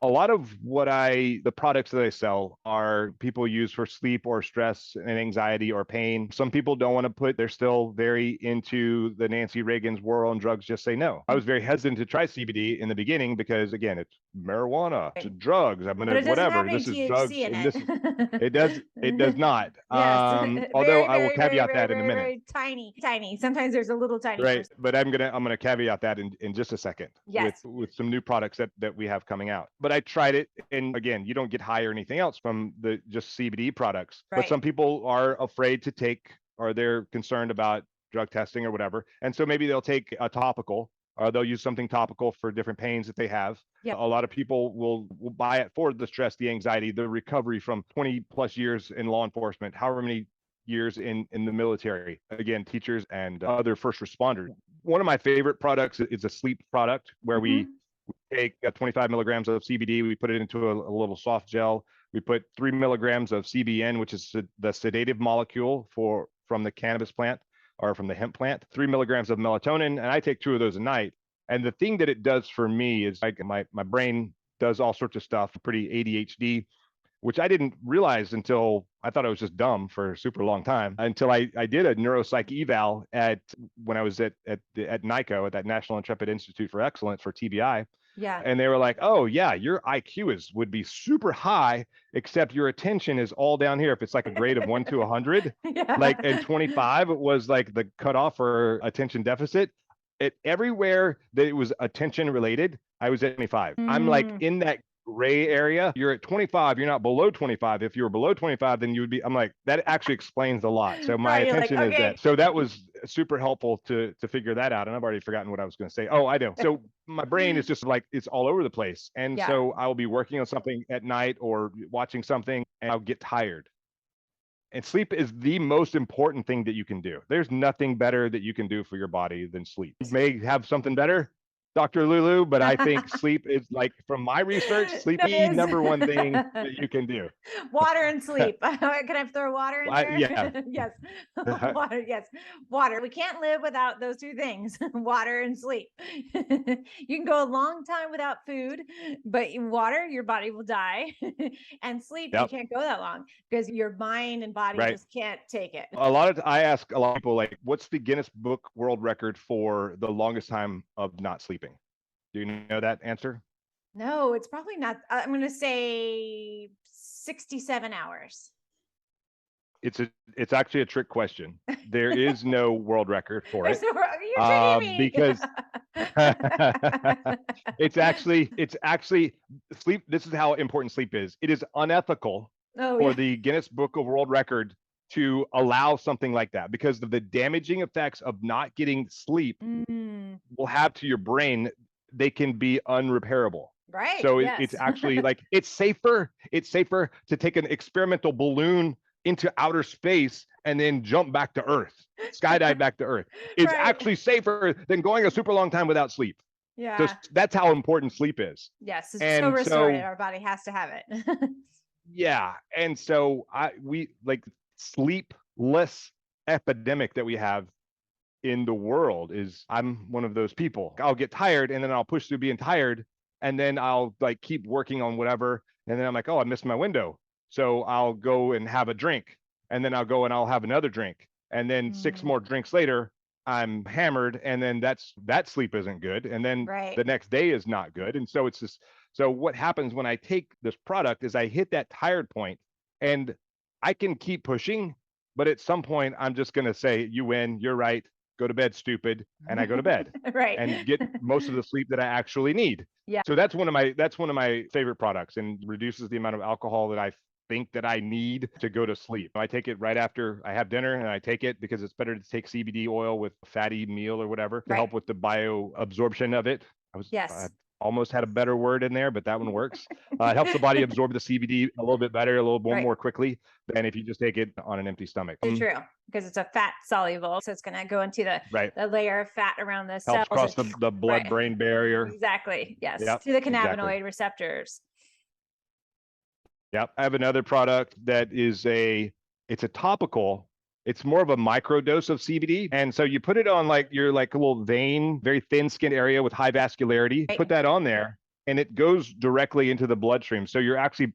a lot of the products that I sell are people use for sleep or stress and anxiety or pain. Some people don't want to they're still very into the Nancy Reagan's war on drugs, just say no. I was very hesitant to try CBD in the beginning because, again, it's marijuana, it's drugs. I'm going to whatever. This is drugs. And this it does not. Yes. Although I will caveat that in a minute. Very tiny. Sometimes there's a little tiny. Right. But I'm gonna caveat that in just a second. Yes. With some new products that we have coming out. But I tried it, and again, you don't get high or anything else from the just CBD products. Right. But some people are afraid to take, or they're concerned about drug testing or whatever, and so maybe they'll take a topical, or they'll use something topical for different pains that they have. Yep. A lot of people will buy it for the stress, the anxiety, the recovery from 20 plus years in law enforcement, however many years in the military, again, teachers and other first responders. One of my favorite products is a sleep product where we take 25 milligrams of CBD, we put it into a little soft gel. We put 3 milligrams of CBN, which is the sedative molecule from the cannabis plant or from the hemp plant, 3 milligrams of melatonin, and I take 2 of those a night. And the thing that it does for me is like my brain does all sorts of stuff, pretty ADHD, which I didn't realize until I thought I was just dumb for a super long time, until I did a neuropsych eval when I was at NICO, at that National Intrepid Institute for Excellence for TBI. Yeah. And they were like, oh yeah, your IQ would be super high, except your attention is all down here. If it's like a grade of 1 to 100, like, and 25 was like the cutoff for attention deficit. Everywhere that it was attention related, I was at 25. I'm like in that gray area. You're at 25, you're not below 25. If you were below 25, then you would be, I'm like, that actually explains a lot. So my attention is that. So that was super helpful to figure that out. And I've already forgotten what I was going to say. Oh, I know. So my brain is just like, it's all over the place. And so I'll be working on something at night or watching something and I'll get tired. And sleep is the most important thing that you can do. There's nothing better that you can do for your body than sleep. You may have something better, Dr. Lulu, but I think sleep is, like, from my research, sleep is the number one thing that you can do. Water and sleep. Can I throw water in there? Yeah. Yes. Water. Yes. Water. We can't live without those 2 things, water and sleep. You can go a long time without food, but water, your body will die. And sleep, you can't go that long because your mind and body just can't take it. I ask a lot of people, like, what's the Guinness Book World Record for the longest time of not sleeping? Do you know that answer? No, it's probably not. I'm going to say 67 hours. It's actually a trick question. There is no world record for it. You're tricking me. Because it's actually sleep. This is how important sleep is. It is unethical for the Guinness Book of World Record to allow something like that, because of the damaging effects of not getting sleep will have to your brain. They can be unrepairable. Right. So it's actually like, it's safer to take an experimental balloon into outer space and then jump back to earth, skydive back to earth, is Right. actually safer than going a super long time without sleep. So Yeah. that's how important sleep is. Yes. It's so And restorative. so, Our body has to have it. yeah. And so we like sleepless epidemic that we have in the world is, I'm one of those people. I'll get tired and then I'll push through being tired, and then I'll like keep working on whatever, and then I'm like, oh, I missed my window. So I'll go and have a drink, and then I'll go and I'll have another drink, and then 6 more drinks later, I'm hammered, and then that sleep isn't good, and then Right. the next day is not good. And so it's just, so what happens when I take this product is I hit that tired point, and I can keep pushing, but at some point I'm just going to say, you win, you're right, go to bed, stupid, and I go to bed Right. and get most of the sleep that I actually need. Yeah. So that's one of my favorite products, and reduces the amount of alcohol that I think that I need to go to sleep. I take it right after I have dinner, and I take it because it's better to take CBD oil with a fatty meal or whatever to Right. help with the bioabsorption of it. I Yes. almost had a better word in there, but that one works. It helps the body absorb the CBD a little bit better, a little Right. more quickly than if you just take it on an empty stomach. True, because it's a fat soluble, so it's going to go into Right. the layer of fat around the Helps cells. cross the Right. blood-brain barrier. Exactly. Yes. Yep, To the exactly. cannabinoid receptors. Yep. I have another product that is it's a topical. It's more of a micro dose of CBD. And so you put it on like your like a little vein, very thin skinned area with high vascularity, Right. put that on there, and it goes directly into the bloodstream. So you're actually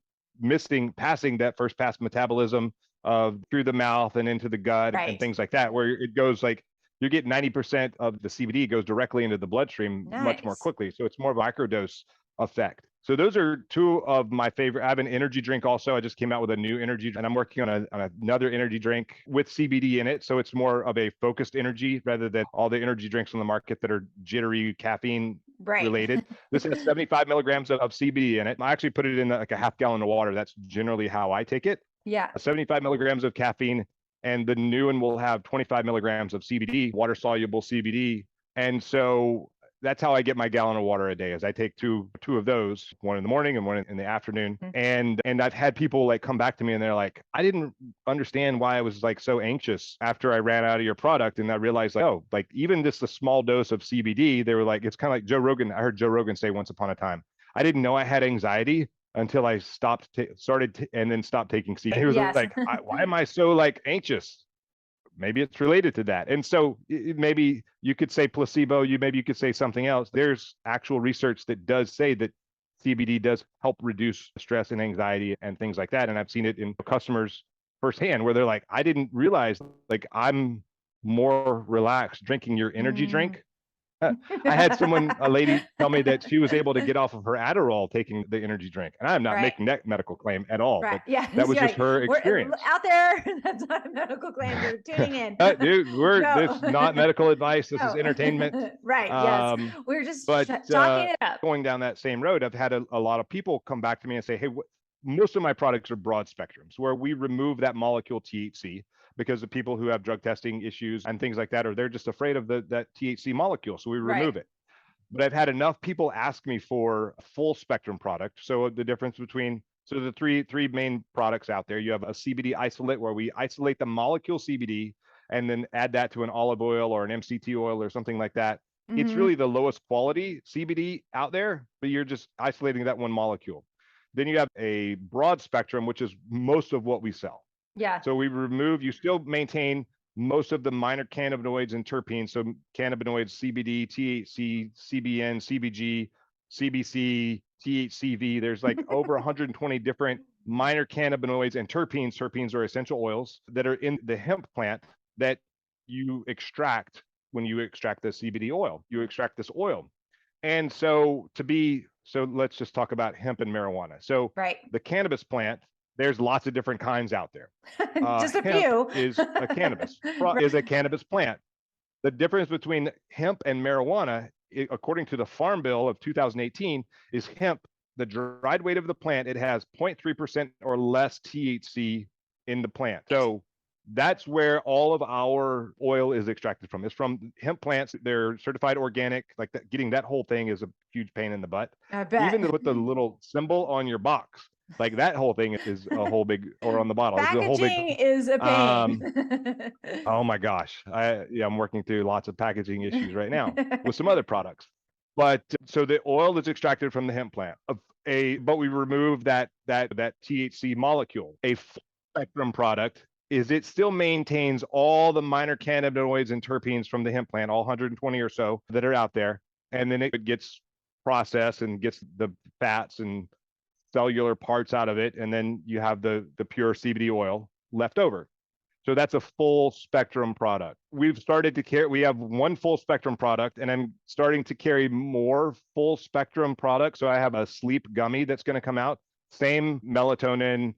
passing that first pass metabolism of through the mouth and into the gut Right. and things like that, where it goes like, you get 90% of the CBD goes directly into the bloodstream much more Nice. quickly. So it's more of a microdose effect. So those are 2 of my favorite. I have an energy drink also. I just came out with a new energy, and I'm working on another energy drink with CBD in it. So it's more of a focused energy rather than all the energy drinks on the market that are jittery caffeine Right. related. This has 75 milligrams of CBD in it. I actually put it in like a half gallon of water. That's generally how I take it. Yeah. 75 milligrams of caffeine, and the new one will have 25 milligrams of CBD, water soluble CBD. And so that's how I get my gallon of water a day, is I take two of those, one in the morning and one in the afternoon. And I've had people like come back to me and they're like, I didn't understand why I was like so anxious after I ran out of your product. And I realized like, oh, like even just a small dose of CBD, they were like, it's kind of like Joe Rogan. I heard Joe Rogan say once upon a time, I didn't know I had anxiety until I stopped taking CBD. He was Yes. like, why am I so like anxious? Maybe it's related to that. And so maybe you could say placebo, maybe you could say something else. There's actual research that does say that CBD does help reduce stress and anxiety and things like that. And I've seen it in customers firsthand where they're like, I didn't realize like I'm more relaxed drinking your energy drink. I had a lady tell me that she was able to get off of her Adderall taking the energy drink. And I'm not Right. making that medical claim at all, Right. but Yeah. that was You're just her "We're experience. out there. That's not a medical claim. You're tuning in. Dude, this is not medical advice. This is No. entertainment. Right. Yes. We're just But talking it up. going down that same road, I've had a lot of people come back to me and say, hey, most of my products are broad spectrums where we remove that molecule THC because of people who have drug testing issues and things like that, or they're just afraid of that THC molecule. So we remove it. But I've had enough people ask me for a full spectrum product. So the difference between, so the three main products out there, you have a CBD isolate where we isolate the molecule CBD and then add that to an olive oil or an MCT oil or something like that. It's really the lowest quality CBD out there, but you're just isolating that one molecule. Then you have a broad spectrum, which is most of what we sell. Yeah. So you still maintain most of the minor cannabinoids and terpenes. So cannabinoids, CBD, THC, CBN, CBG, CBC, THCV. There's like over 120 different minor cannabinoids and terpenes. Terpenes are essential oils that are in the hemp plant that you extract when you extract the CBD oil. You extract this oil. And so let's just talk about hemp and marijuana. So the cannabis plant, there's lots of different kinds out there. Just a hemp few. is a cannabis plant. The difference between hemp and marijuana, according to the Farm Bill of 2018, is hemp, the dried weight of the plant, it has 0.3% or less THC in the plant. So that's where all of our oil is extracted from. It's from hemp plants. They're certified organic. Like that, getting that whole thing is a huge pain in the butt. I bet. Even to put the little symbol on your box, Like that whole thing is a whole big, or on the bottle, it's a whole big. Packaging is a pain. Oh my gosh, I'm working through lots of packaging issues right now with some other products. But so the oil is extracted from the hemp plant. But we remove that THC molecule. A full spectrum product is it still maintains all the minor cannabinoids and terpenes from the hemp plant, all 120 or so that are out there, and then it gets processed and gets the fats and cellular parts out of it, and then you have the pure CBD oil left over. So that's a full spectrum product. We've started to carry, we have one full spectrum product, and I'm starting to carry more full spectrum products. So I have a sleep gummy that's going to come out, same melatonin,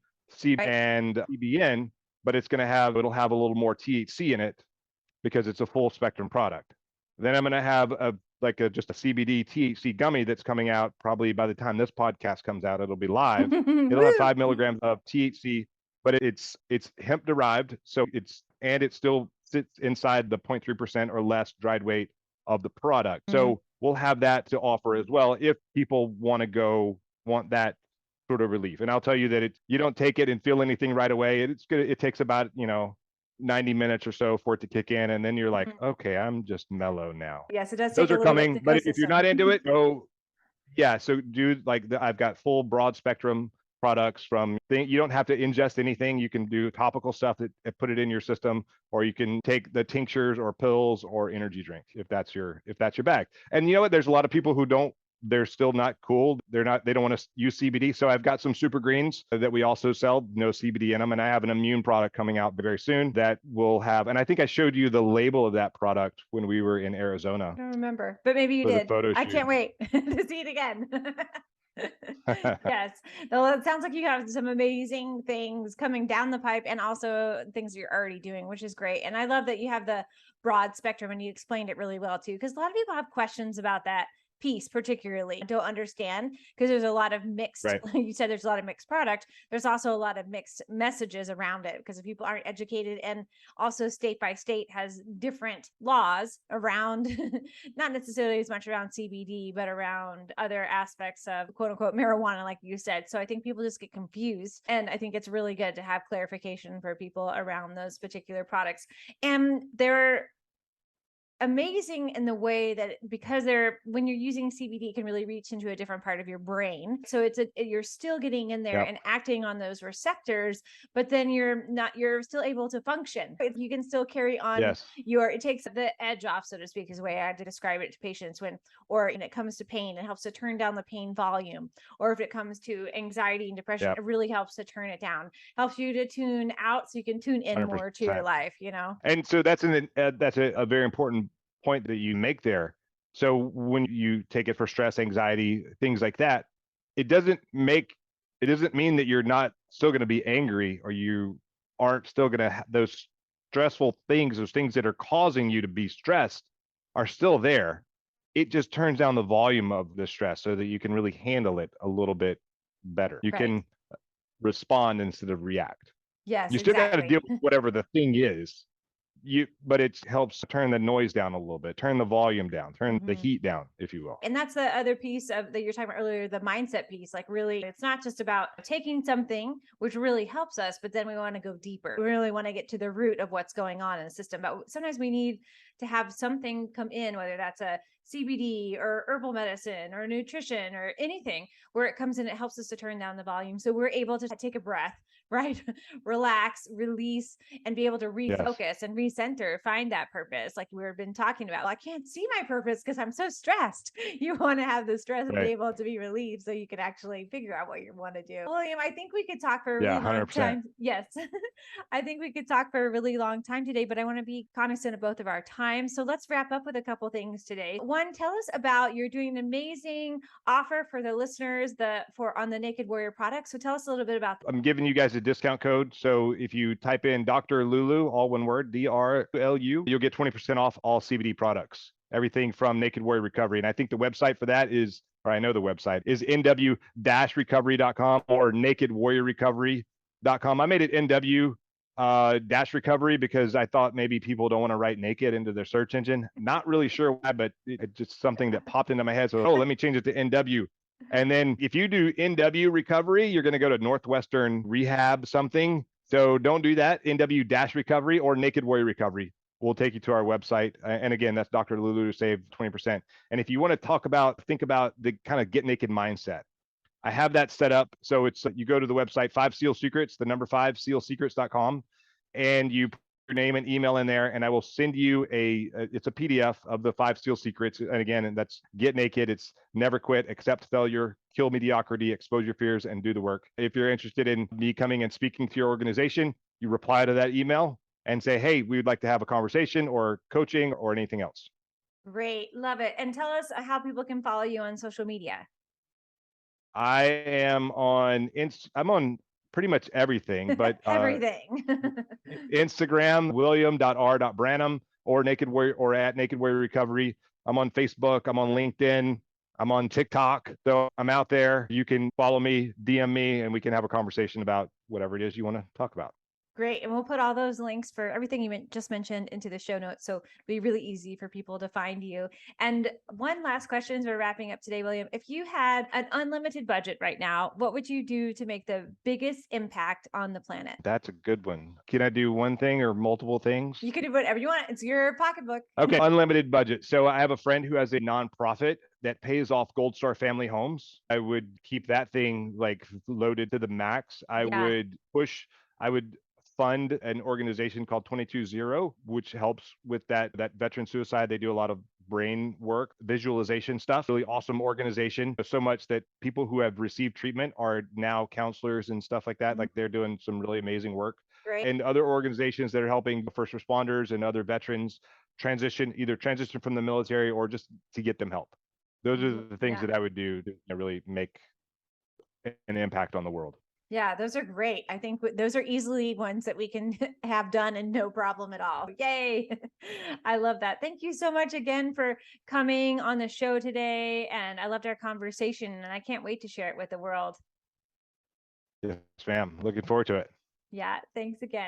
and CBN, but it'll have a little more THC in it because it's a full spectrum product. Then I'm going to have just a CBD THC gummy that's coming out probably by the time this podcast comes out, it'll be live. It'll have 5 milligrams of THC, but it's hemp derived. So it still sits inside the 0.3% or less dried weight of the product. Mm-hmm. So we'll have that to offer as well if people want that sort of relief. And I'll tell you that you don't take it and feel anything right away. It takes about, 90 minutes or so for it to kick in, and then you're like, okay, I'm just mellow now. Yes, it does. Those are coming, but if you're not into it, so I've got full broad spectrum products you don't have to ingest anything. You can do topical stuff that put it in your system, or you can take the tinctures or pills or energy drink if that's your bag. And you know what? There's a lot of people who they're still not cool. They don't want to use CBD. So I've got some super greens that we also sell, no CBD in them. And I have an immune product coming out very soon that will have, and I think I showed you the label of that product when we were in Arizona. I don't remember, but maybe you did. I can't wait to see it again. Yes. Well, it sounds like you have some amazing things coming down the pipe, and also things you're already doing, which is great. And I love that you have the broad spectrum, and you explained it really well too, because a lot of people have questions about that piece, particularly don't understand, because there's a lot of mixed, you said there's a lot of mixed product. There's also a lot of mixed messages around it, because if people aren't educated, and also state by state has different laws around, not necessarily as much around CBD, but around other aspects of quote unquote marijuana, like you said. So I think people just get confused. And I think it's really good to have clarification for people around those particular products. And they're amazing in the way that, because when you're using CBD, it can really reach into a different part of your brain. So you're still getting in there and acting on those receptors, but then you're still able to function. You can still carry on it takes the edge off, so to speak, is the way I had to describe it to patients when it comes to pain, it helps to turn down the pain volume. Or if it comes to anxiety and depression, it really helps to turn it down, helps you to tune out so you can tune in 100%. More to your life, And so that's a very important point that you make there. So when you take it for stress, anxiety, things like that, it doesn't mean that you're not still going to be angry, or you aren't still going to those stressful things, those things that are causing you to be stressed are still there. It just turns down the volume of the stress so that you can really handle it a little bit better. You can respond instead of react. Yes, you still got to deal with whatever the thing is. But it helps turn the noise down a little bit, turn the volume down, turn the heat down, if you will. And that's the other piece of that you're talking about earlier, the mindset piece. Like, really, it's not just about taking something, which really helps us, but then we want to go deeper. We really want to get to the root of what's going on in the system. But sometimes we need to have something come in, whether that's a CBD or herbal medicine or nutrition or anything, where it comes in, it helps us to turn down the volume. So we're able to take a breath, relax, release, and be able to refocus and recenter, find that purpose. Like we've been talking about, I can't see my purpose because I'm so stressed. You want to have the stress and be able to be relieved so you can actually figure out what you want to do. William, I think we could talk for a really long time. Yes. I think we could talk for a really long time today, but I want to be cognizant of both of our time. So let's wrap up with a couple things today. One, tell us about, you're doing an amazing offer for the listeners on the Naked Warrior product. So tell us a little bit about that. I'm giving you guys a discount code. So if you type in Dr. Lulu, all one word, DRLU, you'll get 20% off all CBD products, everything from Naked Warrior Recovery. And I think the website for that is nw-recovery.com or nakedwarriorrecovery.com. I made it NW -recovery because I thought maybe people don't want to write naked into their search engine. Not really sure why, but it's just something that popped into my head. So, let me change it to NW And then if you do NW recovery, you're going to go to Northwestern Rehab something. So don't do that. NW-recovery or Naked Warrior Recovery will take you to our website. And again, that's Dr. Lulu to save 20%. And if you want to think about the kind of get naked mindset, I have that set up. So it's, you go to the website, 5SEAL Secrets, the number 5, sealsecrets.com, and you put your name and email in there, and I will send you it's a PDF of the 5 SEAL Secrets. And again, and that's get naked. It's never quit, accept failure, kill mediocrity, expose your fears, and do the work. If you're interested in me coming and speaking to your organization, you reply to that email and say, hey, we would like to have a conversation or coaching or anything else. Great. Love it. And tell us how people can follow you on social media. I'm on pretty much everything, but everything. Instagram, william.r.branum or Naked Warrior or at Naked Warrior Recovery. I'm on Facebook. I'm on LinkedIn. I'm on TikTok. So I'm out there. You can follow me, DM me, and we can have a conversation about whatever it is you want to talk about. Great. And we'll put all those links for everything you just mentioned into the show notes. So it'll be really easy for people to find you. And one last question as we're wrapping up today, William. If you had an unlimited budget right now, what would you do to make the biggest impact on the planet? That's a good one. Can I do one thing or multiple things? You can do whatever you want. It's your pocketbook. Okay. Unlimited budget. So I have a friend who has a nonprofit that pays off Gold Star family homes. I would keep that thing like loaded to the max. I would fund an organization called 220, which helps with that veteran suicide. They do a lot of brain work, visualization stuff. Really awesome organization. So much that people who have received treatment are now counselors and stuff like that. Like they're doing some really amazing work. Great. And other organizations that are helping first responders and other veterans transition from the military or just to get them help. Those are the things that I would do to really make an impact on the world. Yeah, those are great. I think those are easily ones that we can have done and no problem at all. Yay. I love that. Thank you so much again for coming on the show today. And I loved our conversation and I can't wait to share it with the world. Yes, ma'am. Looking forward to it. Yeah, thanks again.